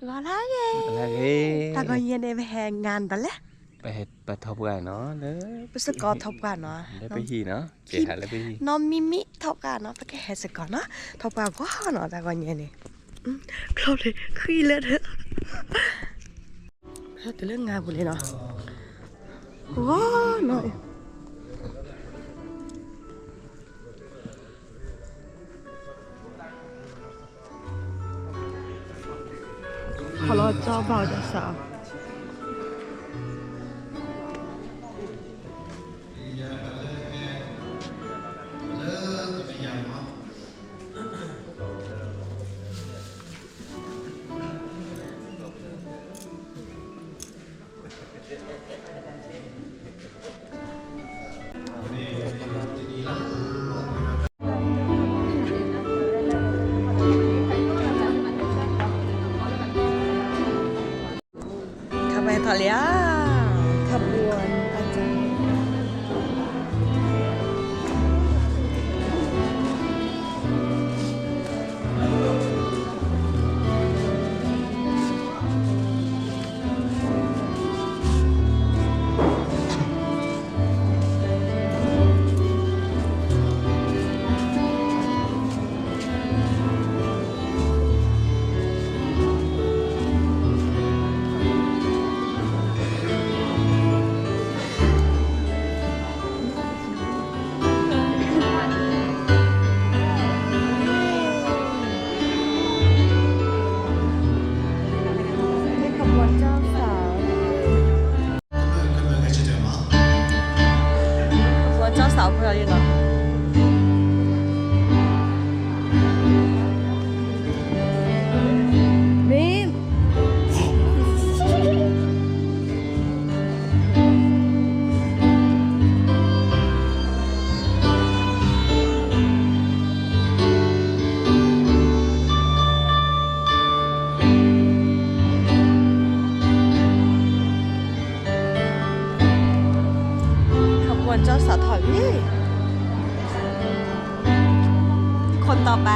Lagi. Ta coi nhiên em hè ngàn ta lẽ.ไปทบกันเนาะเด้อ Bây giờ có thọc cả nó. ได้ไปหีเนาะเกี่ยหาแล้วไปหี Nó mimi thọc cả nó. Phải cái hè sẽ có nó. Thọc cả quá nó ta coi nhiên này. Lâu này khi lên hết. Sao từ lên ngà vừa lên nó. Wow nó. Họ lo cho vào cho sao. Italia ขบวนอาจารย์小朋友呢？没。ขบวนเจ้าสาวถอยพี่คนต่อไป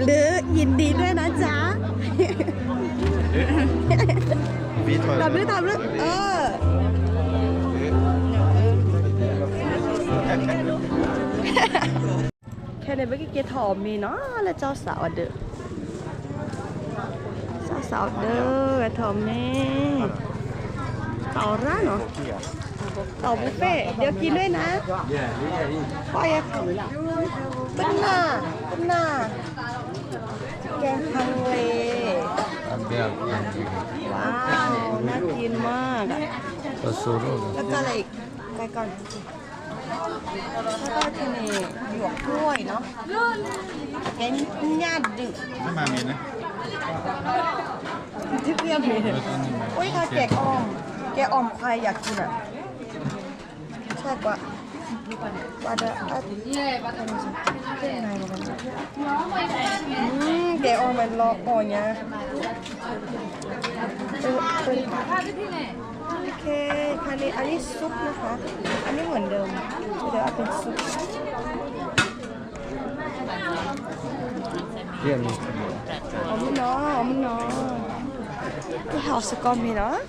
หรือยินดีด้วยนะจ๊ะ พี่ถอย ทำหรือแค่ในเมื่อกี้เกถอมมีเนาะแล้วเจ้าสาวเด้อเจ้าสาวเด้อถอมแม่ต่อร้านเนาะต่อบุฟเฟ่ต์เดี๋ยวกินด้วยนะปอยอะเป็นหน้าแกงฮังเล อันเดียว ว้าว น่ากินมากอะ ก็ซูโร่ แล้วก็อะไรอีกไปก่อน แล้วก็ที่นี่หยวกกล้วยเนาะแกงญาติดึก ไม่มามีนะ ที่เพียบเลยอุ้ยค่ะแกงอ่อม แกงอ่อมควายอยากกินอ่ะใช่กว่าเดอะแกงอ่อมมันรออ่อนเนี่ยโอเคคันนี้อันนี้ซุปนะคะ อันนี้เหมือนเดิมเดี๋ยวเอาเป็นซุป เยี่ยม 어머나, 어머나. 이 하우스 겁니다.